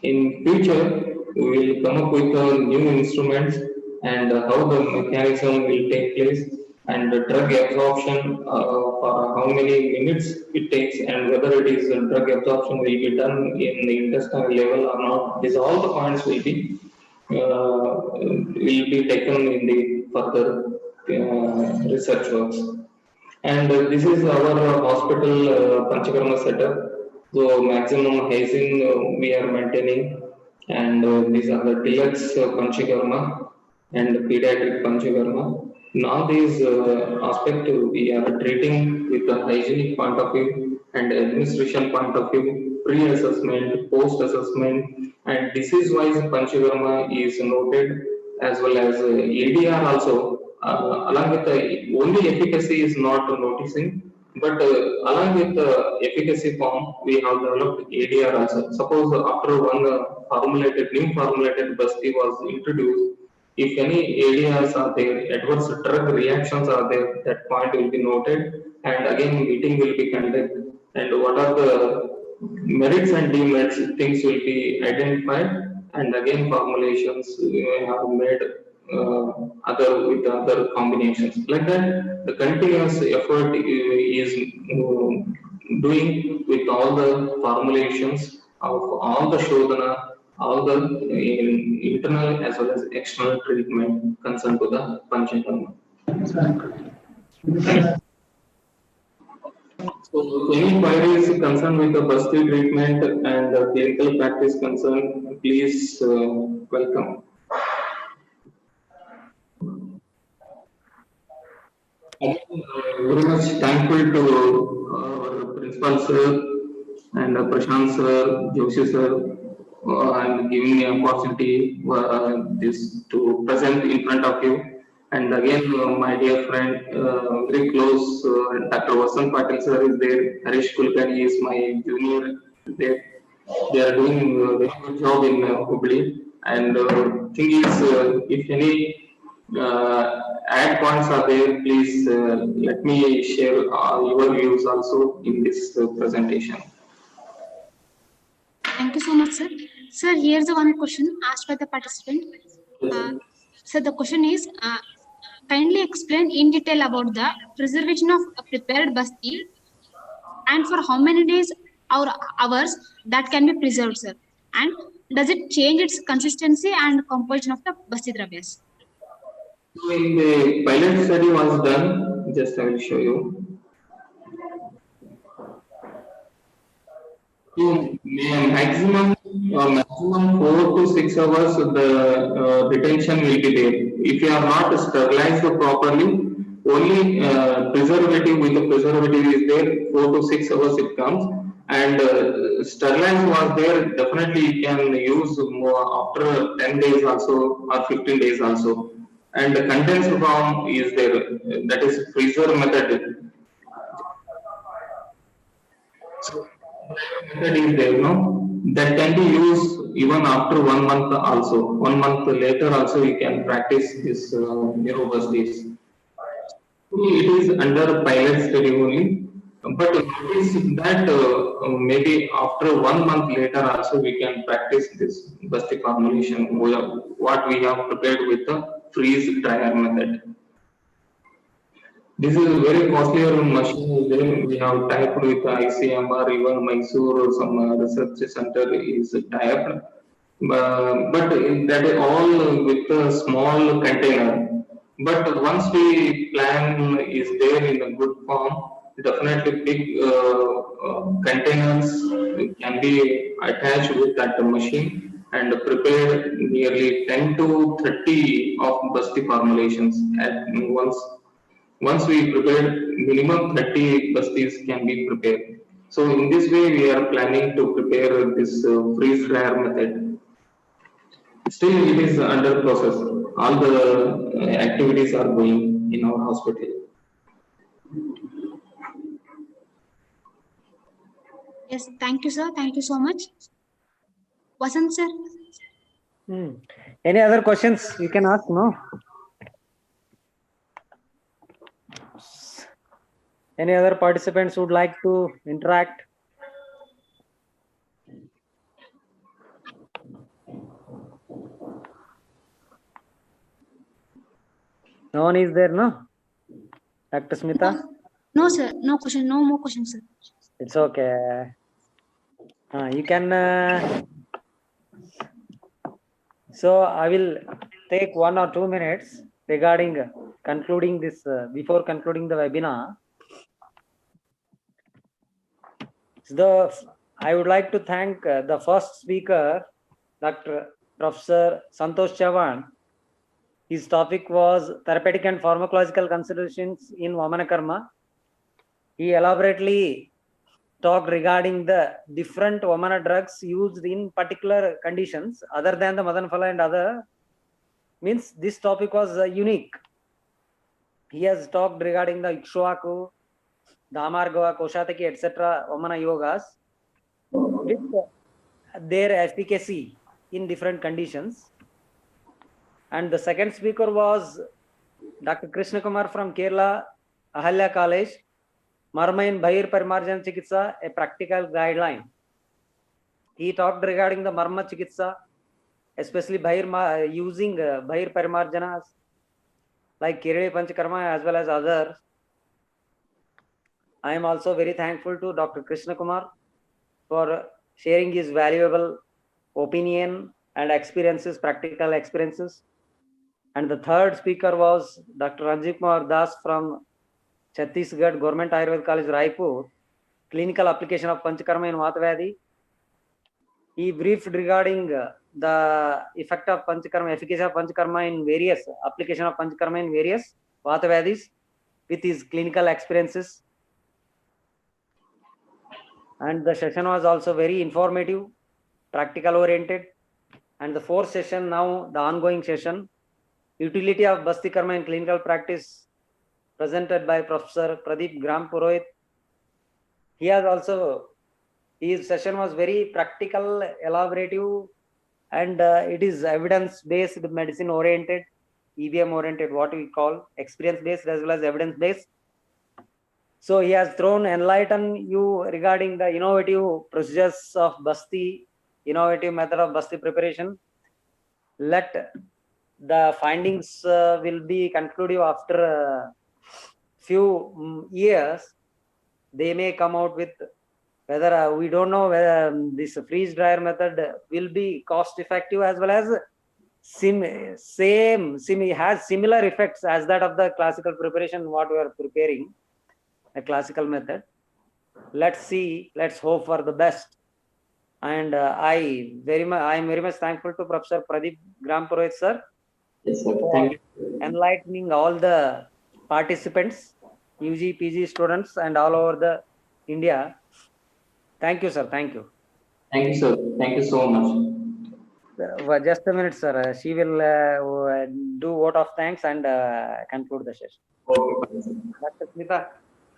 In future, we will come up with new instruments and how the mechanism will take place and the drug absorption for how many minutes it takes and whether it is drug absorption will be done in the intestinal level or not. These all the points will be taken in the further research works. And this is our hospital Panchakarma setup. So maximum hygiene we are maintaining, and these are the deluxe Panchakarma and pediatric Panchakarma. Now these aspect we are treating with the hygienic point of view and administration point of view, pre-assessment, post-assessment, and disease-wise Panchakarma is noted as well as ADR also. Along with the only efficacy is not noticing, but along with the efficacy form, we have developed ADR also. Suppose after one new formulated Basti was introduced, if any ADRs are there, adverse drug reactions are there, that point will be noted, and again meeting will be conducted, and what are the merits and demerits things will be identified, and again formulations have made other with other combinations. Like that, the continuous effort is doing with all the formulations of all the Shodhana, all the internal as well as external treatment concerned to the Panchakarma. So, any queries concerned with the Basti treatment and clinical practice concern, please welcome. Again, very much thankful to our principal sir and Prashant sir, Joshi sir, and giving me opportunity this to present in front of you. And again, my dear friend, very close, Dr. Vasan Patil sir is there. Harish Kulkarni is my junior there. They are doing a very good job in Hubli. And thing is, if any add points are there, please let me share your views also in this presentation. Thank you so much, sir. Sir, here's the one question asked by the participant. So the question is, kindly explain in detail about the preservation of a prepared Basti and for how many days or hours that can be preserved, sir. And does it change its consistency and composition of the Basti Dravyas? So in the pilot study was done, just I will show you. So maximum 4 to 6 hours the retention will be there. If you are not sterilized properly, only preservative with the preservative is there. 4 to 6 hours it comes, and sterilized was there. Definitely you can use more after 10 days also or 15 days also. And the condensed form is there. That is freezer method. So method is there, no? That can be used even after 1 month also. 1 month later also you can practice this nervous days. It is under pilot study only. But notice that maybe after 1 month later also we can practice this Basti formulation what we have prepared with the freeze dryer method. This is a very costlier machine. Then we have typed with ICM or even Mysore or some research center is typed. But that is all with a small container. But once we plan is there in a good form, definitely big containers can be attached with that machine and prepare nearly 10 to 30 of Basti formulations at once. Once we prepare, minimum 30 pasties can be prepared. So in this way, we are planning to prepare this freeze dryer method. Still, it is under process. All the activities are going in our hospital. Yes, thank you, sir. Thank you so much. Vasant, sir. Any other questions you can ask, no? Any other participants would like to interact? No one is there, no? Dr. Smita? No, sir. No question. No more questions, sir. It's okay. You can. So I will take 1 or 2 minutes regarding concluding this. Before concluding the webinar, I would like to thank the first speaker, Dr. Professor Santosh Chavan. His topic was therapeutic and pharmacological considerations in Vamana Karma. He elaborately talked regarding the different Vamana drugs used in particular conditions other than the Madanphala and other. Means this topic was unique. He has talked regarding the Ikshwaku, Dhamargava, Koshataki, etc. Vamana yogas with their efficacy in different conditions. And the second speaker was Dr. Krishna Kumar from Kerala, Ahalya College, Marma in Bahir Parimarjana Chikitsa, a practical guideline. He talked regarding the Marma Chikitsa, especially using Bahir Parimarjanas like Kirili Panchakarma as well as others. I am also very thankful to Dr. Krishna Kumar for sharing his valuable opinion and experiences, practical experiences. And the third speaker was Dr. Ranjit Kumar Das from Chhattisgarh Government Ayurveda College, Raipur, clinical application of Panchakarma in Vatavadi. He briefed regarding the effect of Panchakarma, efficacy of Panchakarma in various, application of Panchakarma in various Vatavadis with his clinical experiences. And the session was also very informative, practical oriented. And the fourth session now, the ongoing session, utility of Basti Karma in clinical practice, presented by Professor Pradeep Grampurohit. He has also, his session was very practical, elaborative, and it is evidence-based medicine oriented, EVM oriented, what we call experience-based as well as evidence-based. So he has enlightened you regarding the innovative procedures of Basti, innovative method of Basti preparation. Let the findings will be conclusive after a few years. They may come out with whether we don't know whether this freeze dryer method will be cost effective as well as has similar effects as that of the classical preparation what we are preparing, a classical method. Let's see, let's hope for the best. And I am very much thankful to Professor Pradeep Grampurohit sir. Yes, sir. Thank you. Enlightening all the participants, UG, PG students, and all over the India. Thank you, sir. Thank you. Thank you, sir. Thank you so much. Just a minute, sir. She will do vote of thanks and conclude the session. Okay. Dr. Smita.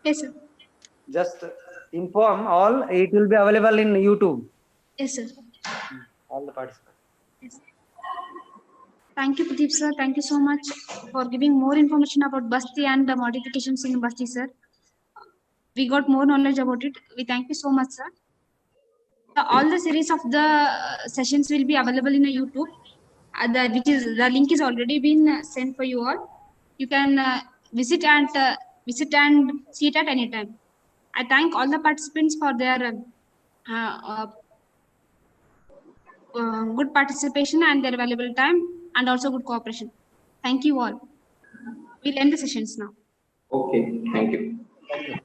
Yes, sir. Just inform all. It will be available in YouTube. Yes, sir. All the participants. Yes. Thank you, Pradeep sir. Thank you so much for giving more information about Basti and the modifications in Basti, sir. we got more knowledge about it. We thank you so much, sir. All the series of the sessions will be available in YouTube. The link is already been sent for you all. You can visit and see it at any time. I thank all the participants for their good participation and their valuable time, and also good cooperation. Thank you all. We'll end the sessions now. Okay, thank you. Thank you.